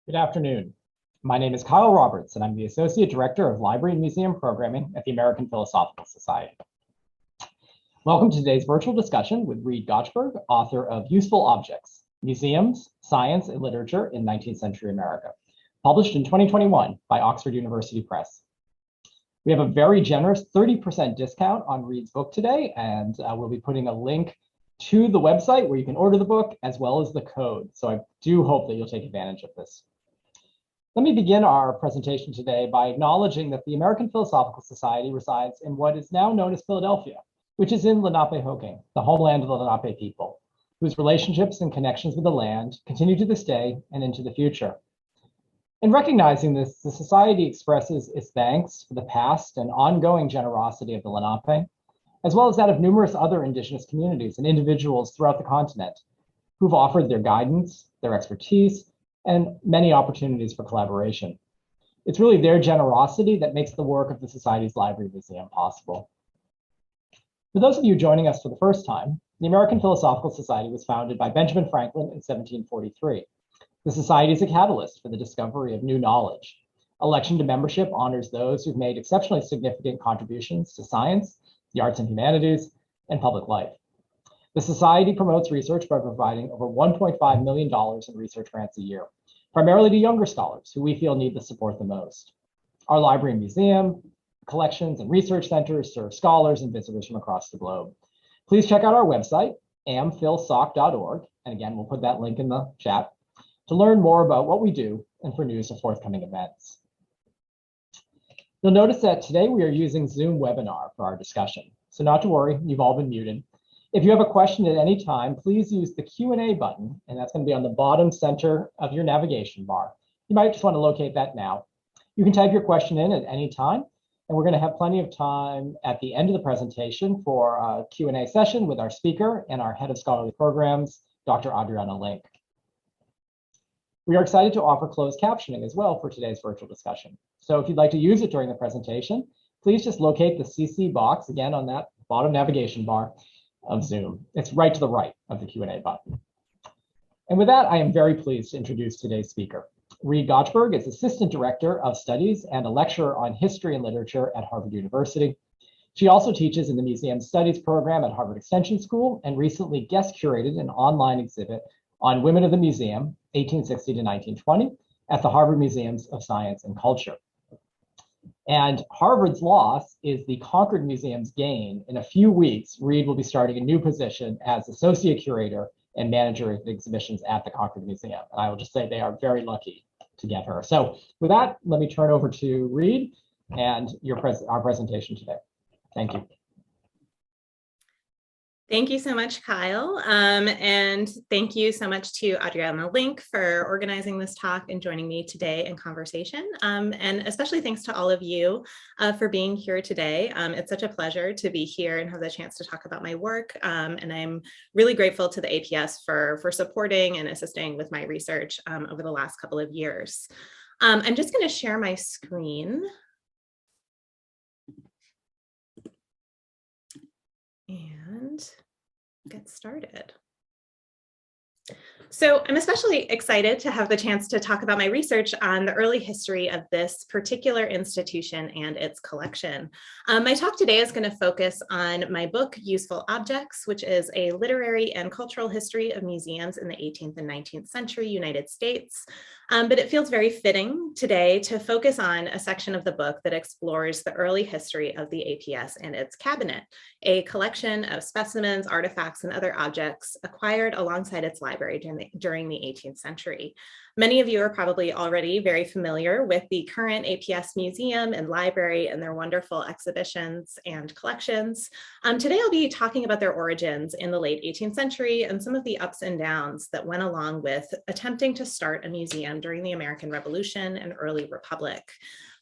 Good afternoon. My name is Kyle Roberts, and I'm the Associate Director of Library and Museum Programming at the American Philosophical Society. Welcome to today's virtual discussion with Reid Gotchberg, author of Useful Objects, Museums, Science, and Literature in 19th-Century America, published in 2021 by Oxford University Press. We have a very generous 30% discount on Reid's book today, and we'll be putting a link to the website where you can order the book as well as the code. So I do hope that you'll take advantage of this. Let me begin our presentation today by acknowledging that the American Philosophical Society resides in what is now known as Philadelphia, which is in Lenape-Hoking, the homeland of the Lenape people, whose relationships and connections with the land continue to this day and into the future. In recognizing this, the Society expresses its thanks for the past and ongoing generosity of the Lenape, as well as that of numerous other indigenous communities and individuals throughout the continent who've offered their guidance, their expertise, and many opportunities for collaboration. It's really their generosity that makes the work of the Society's Library Museum possible. For those of you joining us for the first time, the American Philosophical Society was founded by Benjamin Franklin in 1743. The Society is a catalyst for the discovery of new knowledge. Election to membership honors those who've made exceptionally significant contributions to science, the arts and humanities, and public life. The Society promotes research by providing over $1.5 million in research grants a year, primarily to younger scholars who we feel need the support the most. Our library and museum, collections, and research centers serve scholars and visitors from across the globe. Please check out our website, amphilsoc.org, and again, we'll put that link in the chat, to learn more about what we do and for news of forthcoming events. You'll notice that today we are using Zoom webinar for our discussion, so not to worry, you've all been muted. If you have a question at any time, please use the Q&A button, and that's going to be on the bottom center of your navigation bar. You might just want to locate that now. You can type your question in at any time, and we're going to have plenty of time at the end of the presentation for a Q&A session with our speaker and our head of scholarly programs, Dr. Adriana Link. We are excited to offer closed captioning as well for today's virtual discussion. So if you'd like to use it during the presentation, please just locate the CC box, again, on that bottom navigation bar of Zoom. It's right to the right of the Q&A button. And with that, I am very pleased to introduce today's speaker. Reid Gotchberg is Assistant Director of Studies and a lecturer on history and literature at Harvard University. She also teaches in the Museum Studies program at Harvard Extension School and recently guest curated an online exhibit on Women of the Museum, 1860 to 1920, at the Harvard Museums of Science and Culture. And Harvard's loss is the Concord Museum's gain. In a few weeks, Reid will be starting a new position as Associate Curator and Manager of Exhibitions at the Concord Museum. And I will just say they are very lucky to get her. So with that, let me turn over to Reid and our presentation today. Thank you. Thank you so much, Kyle. And thank you so much to Adriana Link for organizing this talk and joining me today in conversation. And especially thanks to all of you for being here today. It's such a pleasure to be here and have the chance to talk about my work. And I'm really grateful to the APS for supporting and assisting with my research over the last couple of years. I'm just going to share my screen. And get started. So I'm especially excited to have the chance to talk about my research on the early history of this particular institution and its collection. My talk today is going to focus on my book, Useful Objects, which is a literary and cultural history of museums in the 18th and 19th century United States. But it feels very fitting today to focus on a section of the book that explores the early history of the APS and its cabinet, a collection of specimens, artifacts, and other objects acquired alongside its library during the 18th century. Many of you are probably already very familiar with the current APS museum and library and their wonderful exhibitions and collections. Today I'll be talking about their origins in the late 18th century and some of the ups and downs that went along with attempting to start a museum during the American Revolution and early Republic.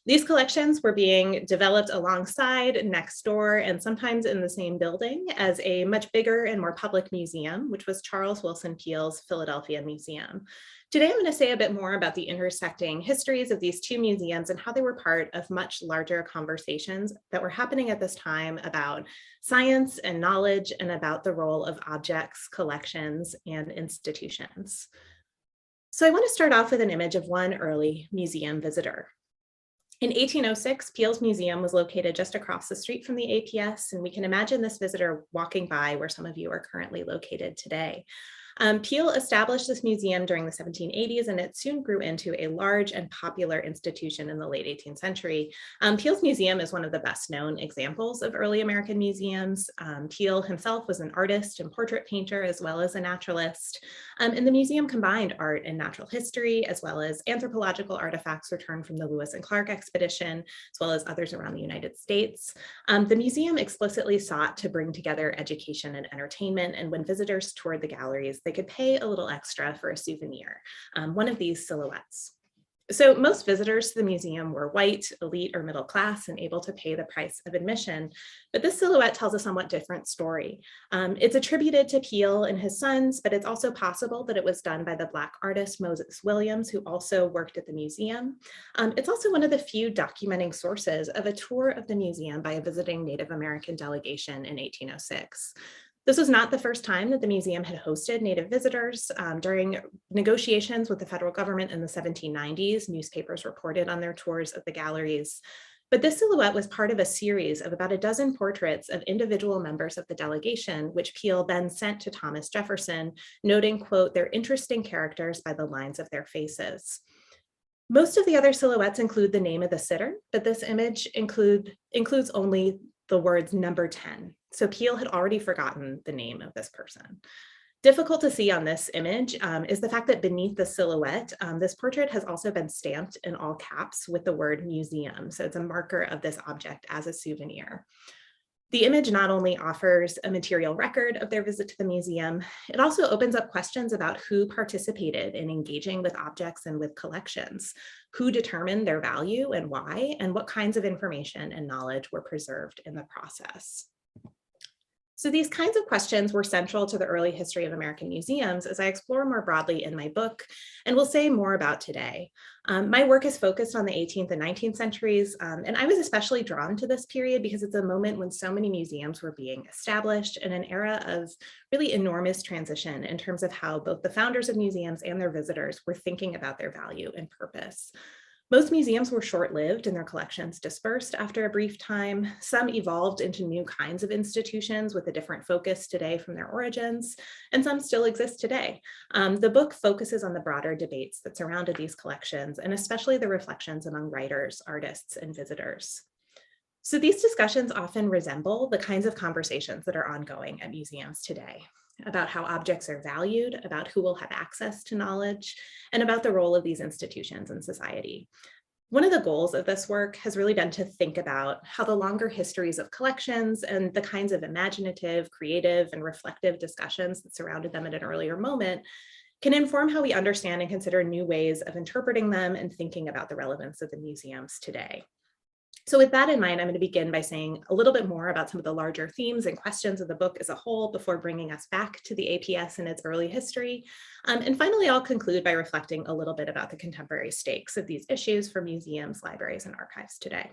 These collections were being developed alongside, next door, and sometimes in the same building as a much bigger and more public museum, which was Charles Willson Peale's Philadelphia Museum. Today, I'm going to say a bit more about the intersecting histories of these two museums and how they were part of much larger conversations that were happening at this time about science and knowledge and about the role of objects, collections, and institutions. So I want to start off with an image of one early museum visitor. In 1806, Peale's museum was located just across the street from the APS, and we can imagine this visitor walking by where some of you are currently located today. Peale established this museum during the 1780s, and it soon grew into a large and popular institution in the late 18th century. Peale's museum is one of the best known examples of early American museums. Peale himself was an artist and portrait painter, as well as a naturalist. And the museum combined art and natural history, as well as anthropological artifacts returned from the Lewis and Clark expedition, as well as others around the United States. The museum explicitly sought to bring together education and entertainment, and when visitors toured the galleries, they could pay a little extra for a souvenir, one of these silhouettes. So most visitors to the museum were white, elite, or middle class and able to pay the price of admission. But this silhouette tells a somewhat different story. It's attributed to Peale and his sons, but it's also possible that it was done by the Black artist Moses Williams, who also worked at the museum. It's also one of the few documenting sources of a tour of the museum by a visiting Native American delegation in 1806. This was not the first time that the museum had hosted Native visitors. During negotiations with the federal government in the 1790s, newspapers reported on their tours of the galleries. But this silhouette was part of a series of about a dozen portraits of individual members of the delegation, which Peale then sent to Thomas Jefferson, noting, quote, "their interesting characters by the lines of their faces." Most of the other silhouettes include the name of the sitter, but this image includes only the words number 10. So Peale had already forgotten the name of this person. Difficult to see on this image is the fact that beneath the silhouette, this portrait has also been stamped in all caps with the word museum. So it's a marker of this object as a souvenir. The image not only offers a material record of their visit to the museum, it also opens up questions about who participated in engaging with objects and with collections, who determined their value and why, and what kinds of information and knowledge were preserved in the process. So these kinds of questions were central to the early history of American museums, as I explore more broadly in my book, and will say more about today. My work is focused on the 18th and 19th centuries, and I was especially drawn to this period because it's a moment when so many museums were being established in an era of really enormous transition in terms of how both the founders of museums and their visitors were thinking about their value and purpose. Most museums were short-lived and their collections dispersed after a brief time. Some evolved into new kinds of institutions with a different focus today from their origins, and some still exist today. The book focuses on the broader debates that surrounded these collections, and especially the reflections among writers, artists, and visitors. So these discussions often resemble the kinds of conversations that are ongoing at museums today, about how objects are valued, about who will have access to knowledge, and about the role of these institutions in society. One of the goals of this work has really been to think about how the longer histories of collections and the kinds of imaginative, creative, and reflective discussions that surrounded them at an earlier moment can inform how we understand and consider new ways of interpreting them and thinking about the relevance of the museums today. So with that in mind, I'm going to begin by saying a little bit more about some of the larger themes and questions of the book as a whole before bringing us back to the APS and its early history. And finally, I'll conclude by reflecting a little bit about the contemporary stakes of these issues for museums, libraries, and archives today.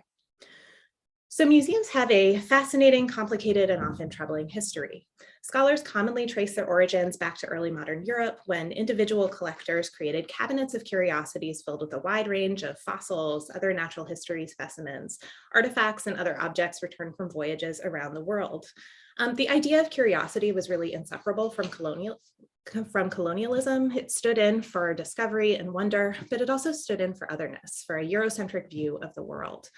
So museums have a fascinating, complicated, and often troubling history. Scholars commonly trace their origins back to early modern Europe when individual collectors created cabinets of curiosities filled with a wide range of fossils, other natural history specimens, artifacts, and other objects returned from voyages around the world. The idea of curiosity was really inseparable from colonialism. It stood in for discovery and wonder, but it also stood in for otherness, for a Eurocentric view of the world.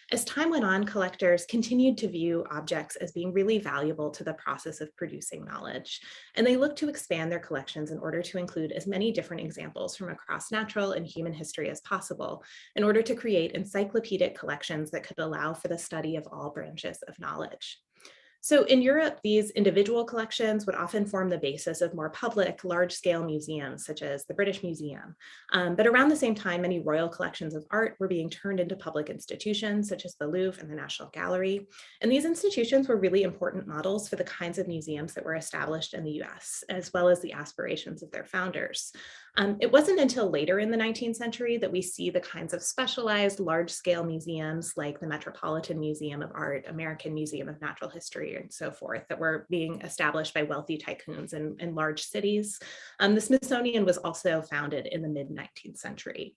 As time went on, collectors continued to view objects as being really valuable to the process of producing knowledge, and they looked to expand their collections in order to include as many different examples from across natural and human history as possible, in order to create encyclopedic collections that could allow for the study of all branches of knowledge. So in Europe, these individual collections would often form the basis of more public, large-scale museums, such as the British Museum. But around the same time, many royal collections of art were being turned into public institutions, such as the Louvre and the National Gallery. And these institutions were really important models for the kinds of museums that were established in the US, as well as the aspirations of their founders. It wasn't until later in the 19th century that we see the kinds of specialized large-scale museums like the Metropolitan Museum of Art, American Museum of Natural History, and so forth that were being established by wealthy tycoons in large cities. The Smithsonian was also founded in the mid-19th century.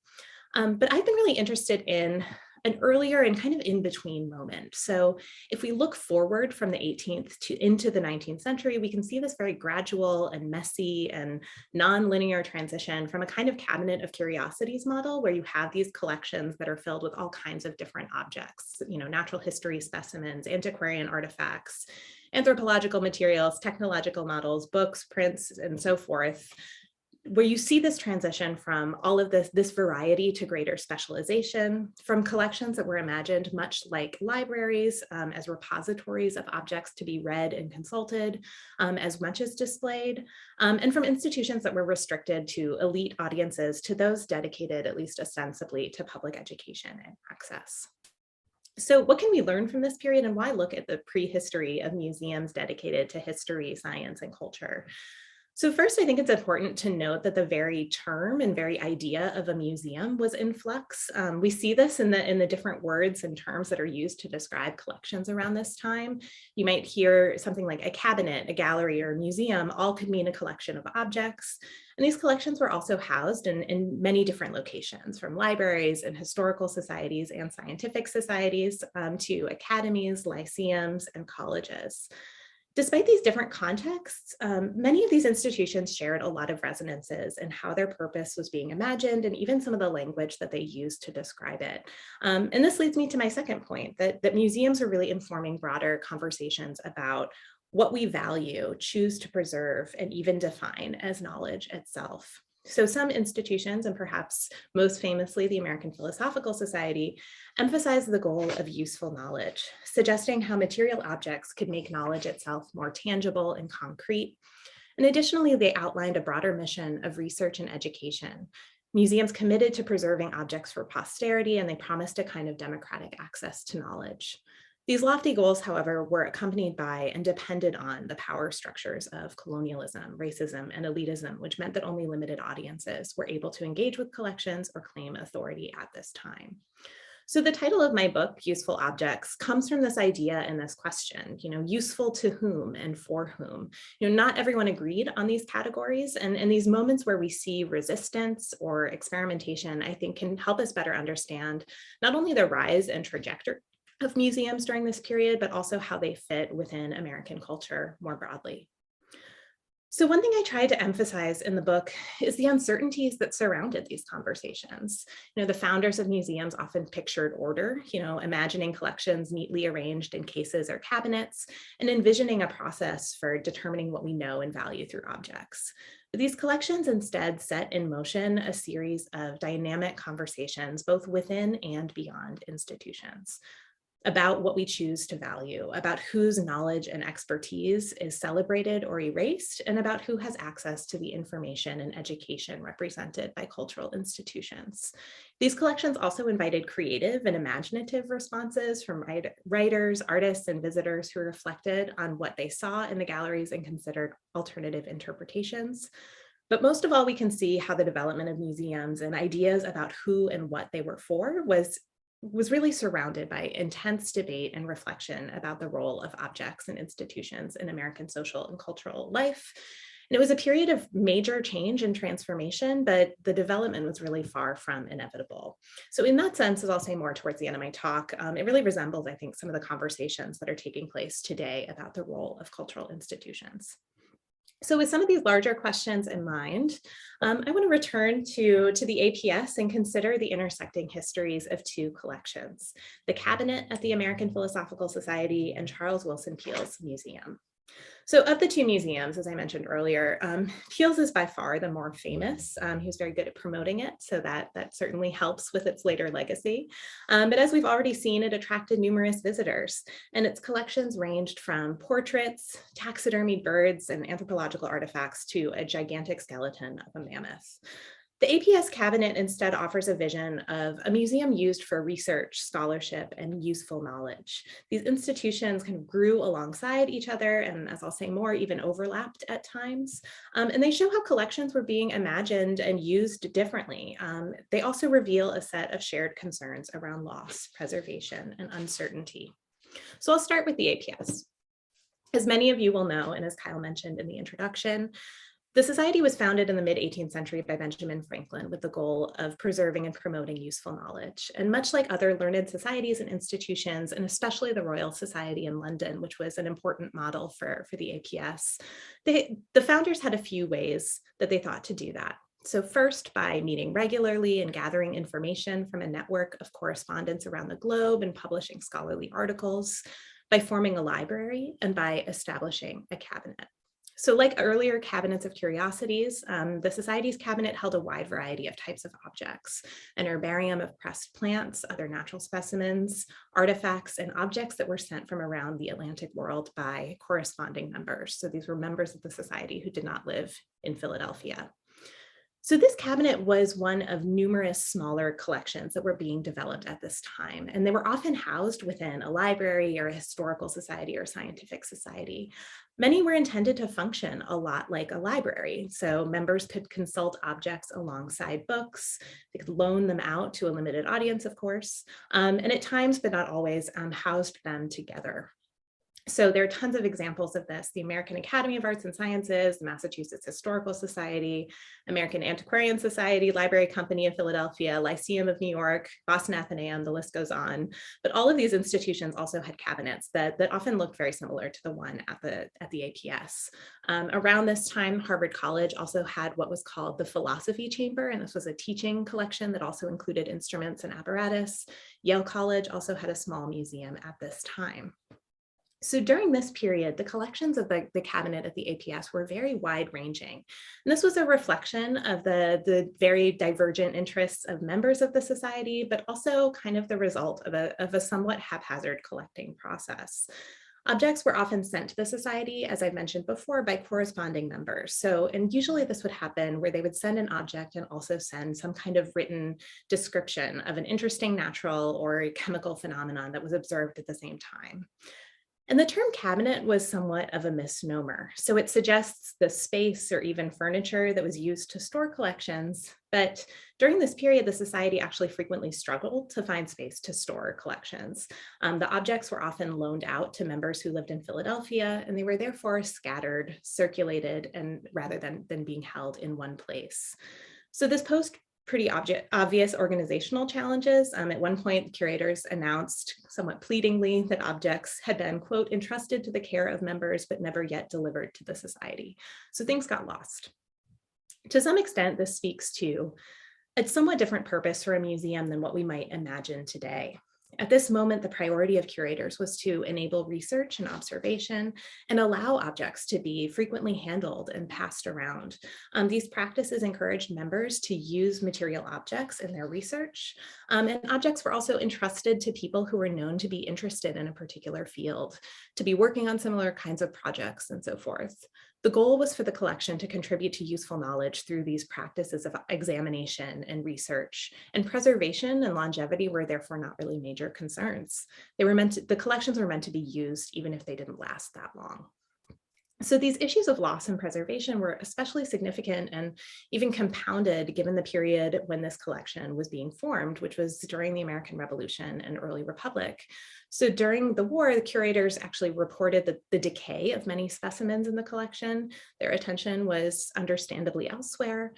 But I've been really interested in an earlier and kind of in-between moment. So if we look forward from the 18th into the 19th century, we can see this very gradual and messy and non-linear transition from a kind of cabinet of curiosities model where you have these collections that are filled with all kinds of different objects, natural history specimens, antiquarian artifacts, anthropological materials, technological models, books, prints, and so forth, where you see this transition from all of this variety to greater specialization, from collections that were imagined much like libraries as repositories of objects to be read and consulted as much as displayed, and from institutions that were restricted to elite audiences to those dedicated, at least ostensibly, to public education and access. So what can we learn from this period, and why look at the prehistory of museums dedicated to history, science, and culture? So first, I think it's important to note that the very term and very idea of a museum was in flux. We see this in the different words and terms that are used to describe collections around this time. You might hear something like a cabinet, a gallery, or a museum all could mean a collection of objects. And these collections were also housed in many different locations, from libraries and historical societies and scientific societies to academies, lyceums, and colleges. Despite these different contexts, many of these institutions shared a lot of resonances in how their purpose was being imagined and even some of the language that they used to describe it. And this leads me to my second point, that museums are really informing broader conversations about what we value, choose to preserve, and even define as knowledge itself. So some institutions, and perhaps most famously the American Philosophical Society, emphasize the goal of useful knowledge, suggesting how material objects could make knowledge itself more tangible and concrete. And additionally, they outlined a broader mission of research and education. Museums committed to preserving objects for posterity, and they promised a kind of democratic access to knowledge. These lofty goals, however, were accompanied by and depended on the power structures of colonialism, racism, and elitism, which meant that only limited audiences were able to engage with collections or claim authority at this time. So the title of my book, Useful Objects, comes from this idea and this question, useful to whom and for whom? Not everyone agreed on these categories, and these moments where we see resistance or experimentation, I think, can help us better understand not only the rise and trajectory of museums during this period, but also how they fit within American culture more broadly. So one thing I tried to emphasize in the book is the uncertainties that surrounded these conversations. The founders of museums often pictured order, imagining collections neatly arranged in cases or cabinets, and envisioning a process for determining what we know and value through objects. But these collections instead set in motion a series of dynamic conversations, both within and beyond institutions, about what we choose to value, about whose knowledge and expertise is celebrated or erased, and about who has access to the information and education represented by cultural institutions. These collections also invited creative and imaginative responses from writers, artists, and visitors who reflected on what they saw in the galleries and considered alternative interpretations. But most of all, we can see how the development of museums and ideas about who and what they were for was really surrounded by intense debate and reflection about the role of objects and institutions in American social and cultural life. And it was a period of major change and transformation, but the development was really far from inevitable. So in that sense, as I'll say more towards the end of my talk, it really resembles, I think, some of the conversations that are taking place today about the role of cultural institutions. So with some of these larger questions in mind, I want to return to the APS and consider the intersecting histories of two collections, the cabinet at the American Philosophical Society and Charles Willson Peale's museum. So of the two museums, as I mentioned earlier, Peale's is by far the more famous. He was very good at promoting it, so that certainly helps with its later legacy. But as we've already seen, it attracted numerous visitors, and its collections ranged from portraits, taxidermied birds, and anthropological artifacts to a gigantic skeleton of a mammoth. The APS cabinet instead offers a vision of a museum used for research, scholarship, and useful knowledge. These institutions kind of grew alongside each other, and as I'll say more, even overlapped at times. And they show how collections were being imagined and used differently. They also reveal a set of shared concerns around loss, preservation, and uncertainty. So I'll start with the APS. As many of you will know, and as Kyle mentioned in the introduction, the society was founded in the mid-18th century by Benjamin Franklin with the goal of preserving and promoting useful knowledge. And much like other learned societies and institutions, and especially the Royal Society in London, which was an important model for the APS, the founders had a few ways that they thought to do that. So first, by meeting regularly and gathering information from a network of correspondents around the globe and publishing scholarly articles, by forming a library, and by establishing a cabinet. So like earlier cabinets of curiosities, the Society's cabinet held a wide variety of types of objects: an herbarium of pressed plants, other natural specimens, artifacts, and objects that were sent from around the Atlantic world by corresponding members. So these were members of the Society who did not live in Philadelphia. So this cabinet was one of numerous smaller collections that were being developed at this time, and they were often housed within a library or a historical society or scientific society. Many were intended to function a lot like a library, so members could consult objects alongside books, they could loan them out to a limited audience, of course, and at times, but not always, housed them together. So there are tons of examples of this: the American Academy of Arts and Sciences, the Massachusetts Historical Society, American Antiquarian Society, Library Company of Philadelphia, Lyceum of New York, Boston Athenaeum, the list goes on. But all of these institutions also had cabinets that often looked very similar to the one at the APS. Around this time, Harvard College also had what was called the Philosophy Chamber, and this was a teaching collection that also included instruments and apparatus. Yale College also had a small museum at this time. So during this period, the collections of the cabinet at the APS were very wide-ranging. And this was a reflection of the very divergent interests of members of the society, but also kind of the result of a somewhat haphazard collecting process. Objects were often sent to the society, as I mentioned before, by corresponding members. So, and usually this would happen where they would send an object and also send some kind of written description of an interesting natural or chemical phenomenon that was observed at the same time. And the term cabinet was somewhat of a misnomer. So it suggests the space or even furniture that was used to store collections. But during this period, the society actually frequently struggled to find space to store collections. The objects were often loaned out to members who lived in Philadelphia, and they were therefore scattered, circulated, and rather than being held in one place. So this posed pretty obvious organizational challenges. At one point, curators announced somewhat pleadingly that objects had been, quote, entrusted to the care of members, but never yet delivered to the society. So things got lost. To some extent, this speaks to a somewhat different purpose for a museum than what we might imagine today. At this moment, the priority of curators was to enable research and observation and allow objects to be frequently handled and passed around. These practices encouraged members to use material objects in their research, and objects were also entrusted to people who were known to be interested in a particular field, to be working on similar kinds of projects and so forth. The goal was for the collection to contribute to useful knowledge through these practices of examination and research, and preservation and longevity were therefore not really major concerns. The collections were meant to be used even if they didn't last that long. So these issues of loss and preservation were especially significant and even compounded given the period when this collection was being formed, which was during the American Revolution and early Republic. So during the war, the curators actually reported the decay of many specimens in the collection. Their attention was understandably elsewhere,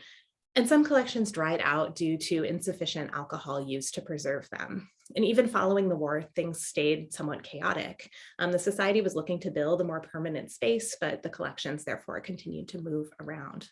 and some collections dried out due to insufficient alcohol used to preserve them. And even following the war, things stayed somewhat chaotic. The society was looking to build a more permanent space, but the collections therefore continued to move around.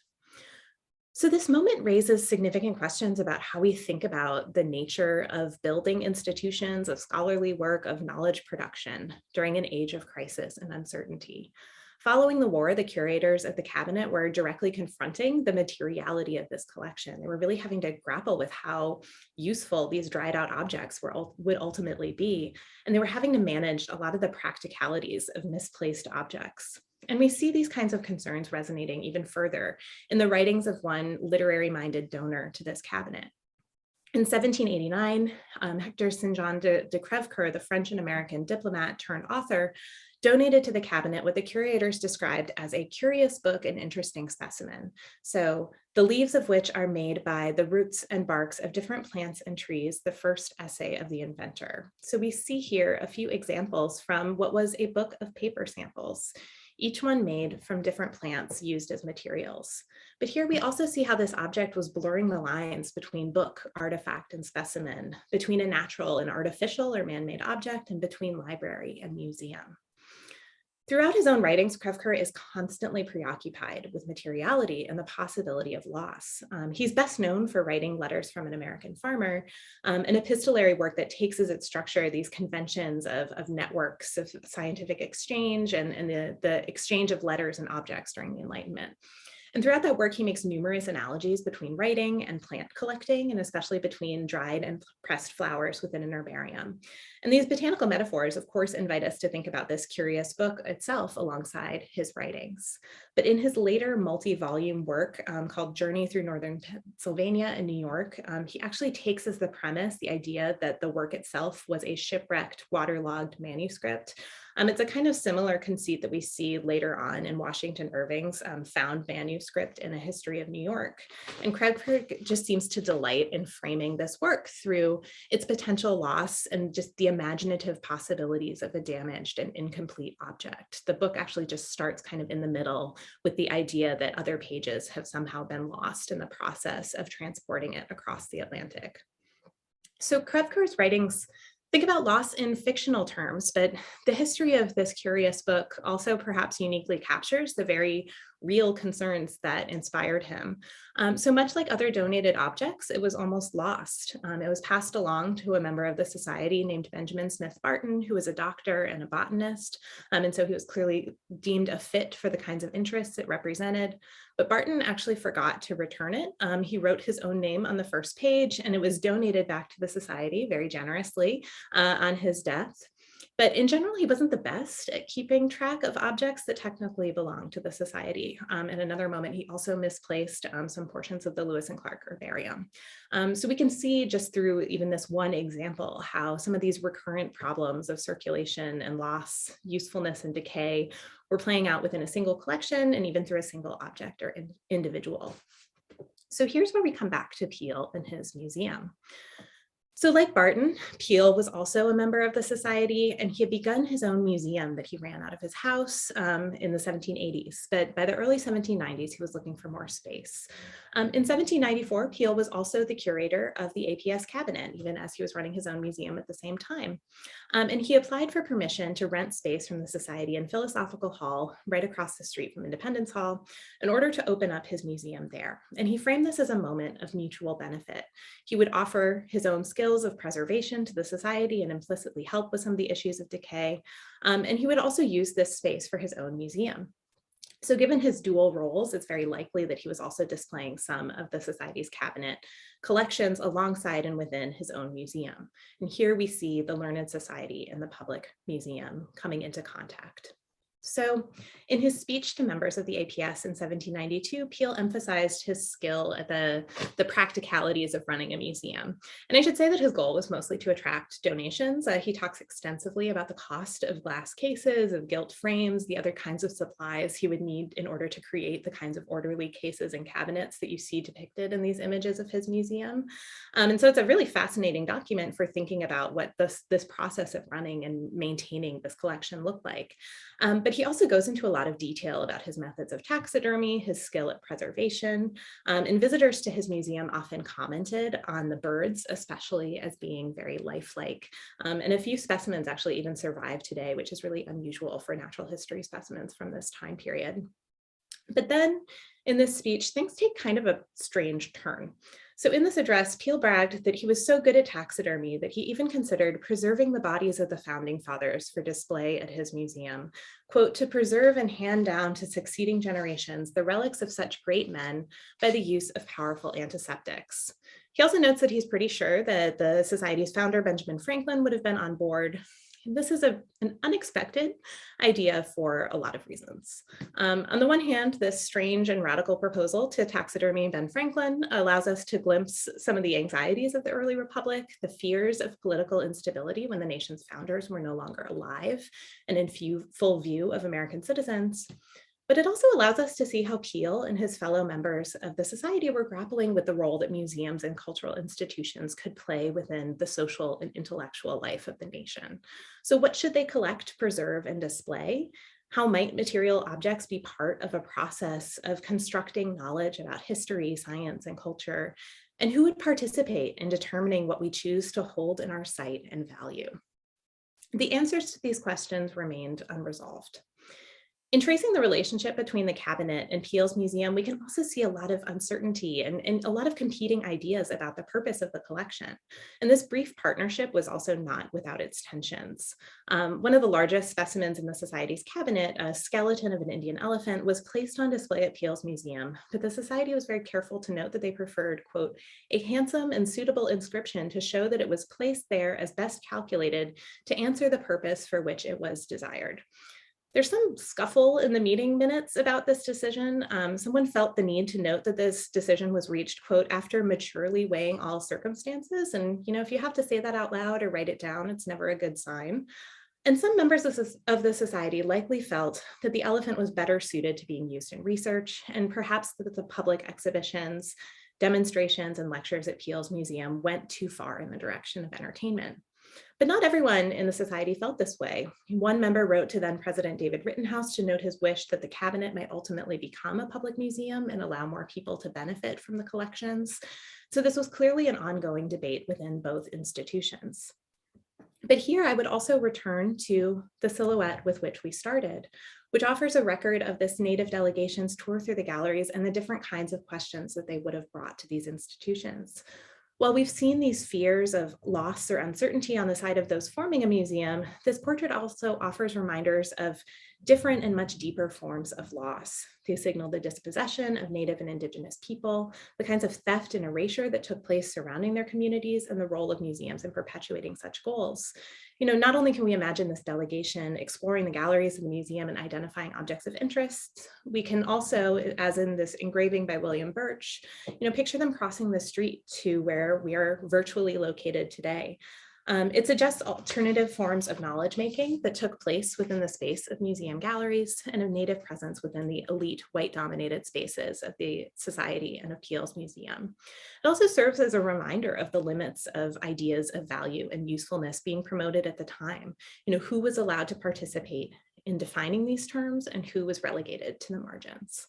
So this moment raises significant questions about how we think about the nature of building institutions, of scholarly work, of knowledge production during an age of crisis and uncertainty. Following the war, the curators at the cabinet were directly confronting the materiality of this collection. They were really having to grapple with how useful these dried out objects would ultimately be. And they were having to manage a lot of the practicalities of misplaced objects. And we see these kinds of concerns resonating even further in the writings of one literary-minded donor to this cabinet. In 1789, Hector St-Jean de Crèvecoeur, the French and American diplomat turned author, donated to the cabinet what the curators described as a curious book and interesting specimen. So the leaves of which are made by the roots and barks of different plants and trees, the first essay of the inventor. So we see here a few examples from what was a book of paper samples, each one made from different plants used as materials. But here we also see how this object was blurring the lines between book, artifact, and specimen, between a natural and artificial or man-made object, and between library and museum. Throughout his own writings, Crèvecoeur is constantly preoccupied with materiality and the possibility of loss. He's best known for writing Letters from an American Farmer, an epistolary work that takes as its structure these conventions of networks of scientific exchange and the exchange of letters and objects during the Enlightenment. And throughout that work, he makes numerous analogies between writing and plant collecting, and especially between dried and pressed flowers within an herbarium. And these botanical metaphors, of course, invite us to think about this curious book itself alongside his writings. But in his later multi-volume work called Journey Through Northern Pennsylvania and New York, he actually takes as the premise the idea that the work itself was a shipwrecked, waterlogged manuscript. It's a kind of similar conceit that we see later on in Washington Irving's found manuscript in A History of New York. And Crèvecoeur just seems to delight in framing this work through its potential loss and just the imaginative possibilities of a damaged and incomplete object. The book actually just starts kind of in the middle with the idea that other pages have somehow been lost in the process of transporting it across the Atlantic. So Crèvecoeur's writings think about loss in fictional terms, but the history of this curious book also perhaps uniquely captures the very real concerns that inspired him. So much like other donated objects, it was almost lost. It was passed along to a member of the society named Benjamin Smith Barton, who was a doctor and a botanist. And so he was clearly deemed a fit for the kinds of interests it represented. But Barton actually forgot to return it. He wrote his own name on the first page, and it was donated back to the society very generously on his death. But in general, he wasn't the best at keeping track of objects that technically belonged to the society. At another moment, he also misplaced some portions of the Lewis and Clark herbarium. So we can see just through even this one example how some of these recurrent problems of circulation and loss, usefulness and decay were playing out within a single collection and even through a single object or individual. So here's where we come back to Peale and his museum. So like Barton, Peale was also a member of the society, and he had begun his own museum that he ran out of his house in the 1780s. But by the early 1790s, he was looking for more space. In 1794, Peale was also the curator of the APS cabinet, even as he was running his own museum at the same time. And he applied for permission to rent space from the society in Philosophical Hall, right across the street from Independence Hall, in order to open up his museum there. And he framed this as a moment of mutual benefit. He would offer his own skills of preservation to the society and implicitly help with some of the issues of decay. And he would also use this space for his own museum. So given his dual roles, it's very likely that he was also displaying some of the society's cabinet collections alongside and within his own museum. And here we see the learned society and the public museum coming into contact. So in his speech to members of the APS in 1792, Peale emphasized his skill at the practicalities of running a museum. And I should say that his goal was mostly to attract donations. He talks extensively about the cost of glass cases, of gilt frames, the other kinds of supplies he would need in order to create the kinds of orderly cases and cabinets that you see depicted in these images of his museum. And so it's a really fascinating document for thinking about what this process of running and maintaining this collection looked like. But he also goes into a lot of detail about his methods of taxidermy, his skill at preservation, and visitors to his museum often commented on the birds, especially as being very lifelike. And a few specimens actually even survive today, which is really unusual for natural history specimens from this time period. But then in this speech, things take kind of a strange turn. So in this address, Peale bragged that he was so good at taxidermy that he even considered preserving the bodies of the founding fathers for display at his museum, quote, to preserve and hand down to succeeding generations the relics of such great men by the use of powerful antiseptics. He also notes that he's pretty sure that the society's founder, Benjamin Franklin, would have been on board. This is an unexpected idea for a lot of reasons. On the one hand, this strange and radical proposal to taxidermy Ben Franklin allows us to glimpse some of the anxieties of the early republic, the fears of political instability when the nation's founders were no longer alive and in full view of American citizens. But it also allows us to see how Peel and his fellow members of the society were grappling with the role that museums and cultural institutions could play within the social and intellectual life of the nation. So what should they collect, preserve, and display? How might material objects be part of a process of constructing knowledge about history, science, and culture? And who would participate in determining what we choose to hold in our sight and value? The answers to these questions remained unresolved. In tracing the relationship between the cabinet and Peel's museum, we can also see a lot of uncertainty and a lot of competing ideas about the purpose of the collection. And this brief partnership was also not without its tensions. One of the largest specimens in the Society's cabinet, a skeleton of an Indian elephant, was placed on display at Peel's museum, but the Society was very careful to note that they preferred, quote, a handsome and suitable inscription to show that it was placed there as best calculated to answer the purpose for which it was desired. There's some scuffle in the meeting minutes about this decision. Someone felt the need to note that this decision was reached, quote, after maturely weighing all circumstances. And, if you have to say that out loud or write it down, it's never a good sign. And some members of the Society likely felt that the elephant was better suited to being used in research, and perhaps that the public exhibitions, demonstrations, and lectures at Peel's museum went too far in the direction of entertainment. But not everyone in the Society felt this way. One member wrote to then President David Rittenhouse to note his wish that the cabinet might ultimately become a public museum and allow more people to benefit from the collections. So this was clearly an ongoing debate within both institutions. But here I would also return to the silhouette with which we started, which offers a record of this native delegation's tour through the galleries and the different kinds of questions that they would have brought to these institutions. While we've seen these fears of loss or uncertainty on the side of those forming a museum, this portrait also offers reminders of different and much deeper forms of loss. They signal the dispossession of Native and Indigenous people, the kinds of theft and erasure that took place surrounding their communities, and the role of museums in perpetuating such goals. Not only can we imagine this delegation exploring the galleries of the museum and identifying objects of interest, we can also, as in this engraving by William Birch, picture them crossing the street to where we are virtually located today. It suggests alternative forms of knowledge making that took place within the space of museum galleries and of Native presence within the elite white-dominated spaces of the Society and of Peel's museum. It also serves as a reminder of the limits of ideas of value and usefulness being promoted at the time. Who was allowed to participate in defining these terms and who was relegated to the margins.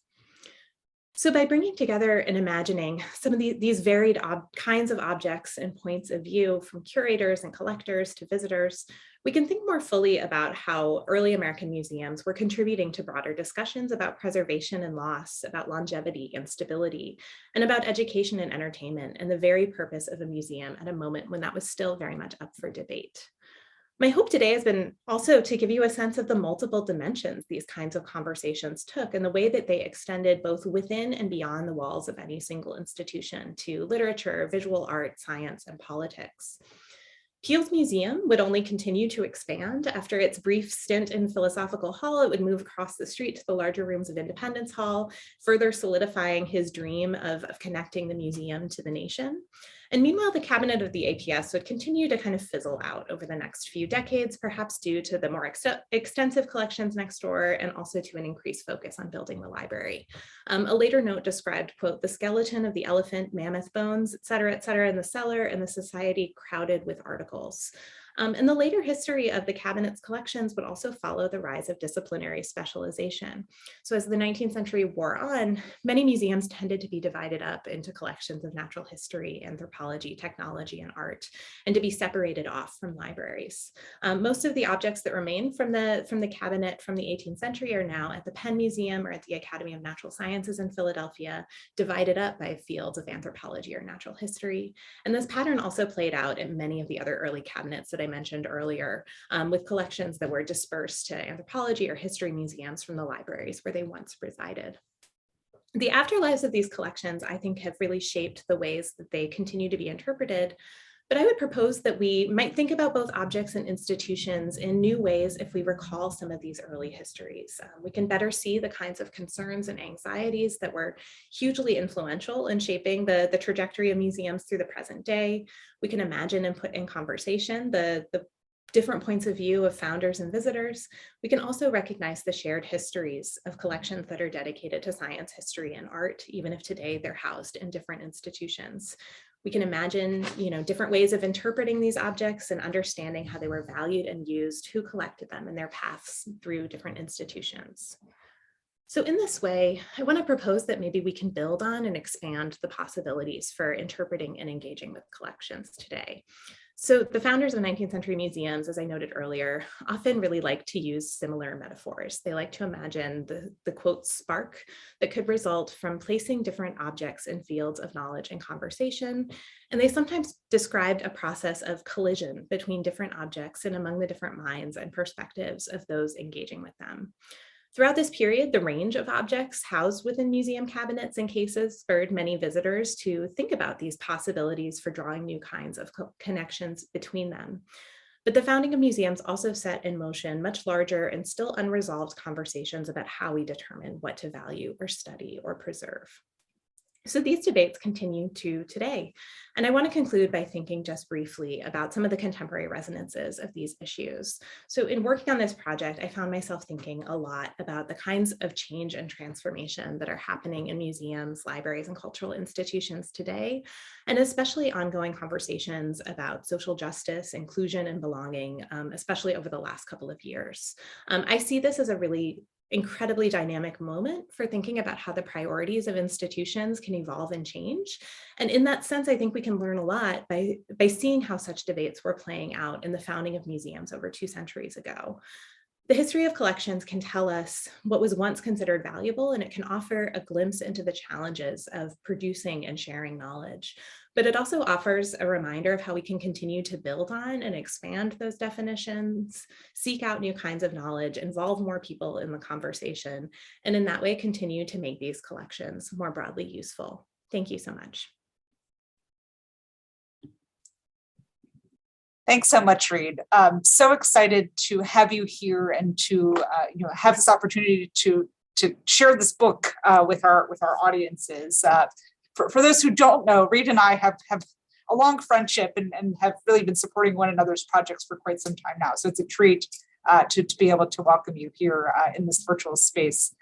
So by bringing together and imagining some of these varied kinds of objects and points of view, from curators and collectors to visitors, we can think more fully about how early American museums were contributing to broader discussions about preservation and loss, about longevity and stability, and about education and entertainment, and the very purpose of a museum at a moment when that was still very much up for debate. My hope today has been also to give you a sense of the multiple dimensions these kinds of conversations took and the way that they extended both within and beyond the walls of any single institution to literature, visual art, science, and politics. Peel's museum would only continue to expand. After its brief stint in Philosophical Hall, it would move across the street to the larger rooms of Independence Hall, further solidifying his dream of connecting the museum to the nation. And meanwhile, the cabinet of the APS would continue to kind of fizzle out over the next few decades, perhaps due to the more extensive collections next door and also to an increased focus on building the library. A later note described, quote, the skeleton of the elephant, mammoth bones, et cetera, in the cellar, and the Society crowded with articles. And the later history of the cabinet's collections would also follow the rise of disciplinary specialization. So as the 19th century wore on, many museums tended to be divided up into collections of natural history, anthropology, technology, and art, and to be separated off from libraries. Most of the objects that remain from the cabinet from the 18th century are now at the Penn Museum or at the Academy of Natural Sciences in Philadelphia, divided up by fields of anthropology or natural history. And this pattern also played out in many of the other early cabinets that I mentioned earlier, with collections that were dispersed to anthropology or history museums from the libraries where they once resided. The afterlives of these collections, I think, have really shaped the ways that they continue to be interpreted, But I would propose that we might think about both objects and institutions in new ways if we recall some of these early histories. We can better see the kinds of concerns and anxieties that were hugely influential in shaping the trajectory of museums through the present day. We can imagine and put in conversation the different points of view of founders and visitors. We can also recognize the shared histories of collections that are dedicated to science, history, and art, even if today they're housed in different institutions. We can imagine, different ways of interpreting these objects and understanding how they were valued and used, who collected them, and their paths through different institutions. So in this way, I want to propose that maybe we can build on and expand the possibilities for interpreting and engaging with collections today. So the founders of 19th century museums, as I noted earlier, often really like to use similar metaphors. They like to imagine the quote spark that could result from placing different objects in fields of knowledge and conversation. And they sometimes described a process of collision between different objects and among the different minds and perspectives of those engaging with them. Throughout this period, the range of objects housed within museum cabinets and cases spurred many visitors to think about these possibilities for drawing new kinds of connections between them. But the founding of museums also set in motion much larger and still unresolved conversations about how we determine what to value or study or preserve. So these debates continue to today. And I want to conclude by thinking just briefly about some of the contemporary resonances of these issues. So in working on this project, I found myself thinking a lot about the kinds of change and transformation that are happening in museums, libraries, and cultural institutions today, and especially ongoing conversations about social justice, inclusion, and belonging, especially over the last couple of years. I see this as a really incredibly dynamic moment for thinking about how the priorities of institutions can evolve and change. And in that sense, I think we can learn a lot by seeing how such debates were playing out in the founding of museums over 2 centuries ago. The history of collections can tell us what was once considered valuable, and it can offer a glimpse into the challenges of producing and sharing knowledge. But it also offers a reminder of how we can continue to build on and expand those definitions, seek out new kinds of knowledge, involve more people in the conversation, and in that way continue to make these collections more broadly useful. Thank you so much. Thanks so much, Reed. So excited to have you here and to have this opportunity to share this book with our audiences. For those who don't know, Reed and I have a long friendship and have really been supporting one another's projects for quite some time now. So it's a treat to be able to welcome you here in this virtual space.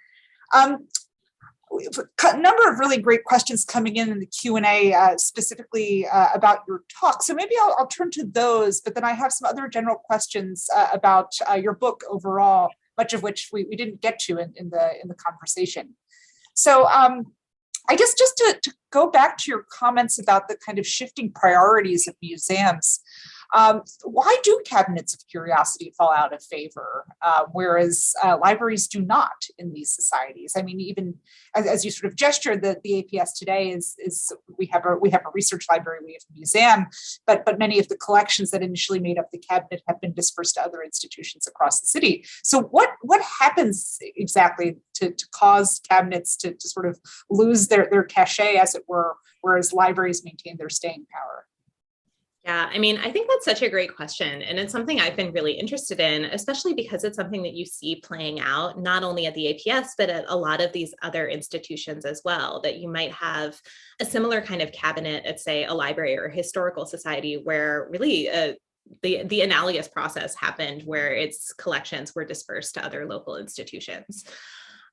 We have a number of really great questions coming in the Q&A specifically about your talk. So maybe I'll turn to those, but then I have some other general questions about your book overall, much of which we didn't get to in the conversation. So I guess just to go back to your comments about the kind of shifting priorities of museums, why do cabinets of curiosity fall out of favor, whereas libraries do not in these societies? I mean, even as you sort of gestured, the APS today is we have a research library, we have a museum, but many of the collections that initially made up the cabinet have been dispersed to other institutions across the city. So what happens exactly to cause cabinets to sort of lose their cachet, as it were, whereas libraries maintain their staying power? Yeah, I mean, I think that's such a great question. And it's something I've been really interested in, especially because it's something that you see playing out not only at the APS, but at a lot of these other institutions as well, that you might have a similar kind of cabinet at, say, a library or a historical society where really the analogous process happened where its collections were dispersed to other local institutions.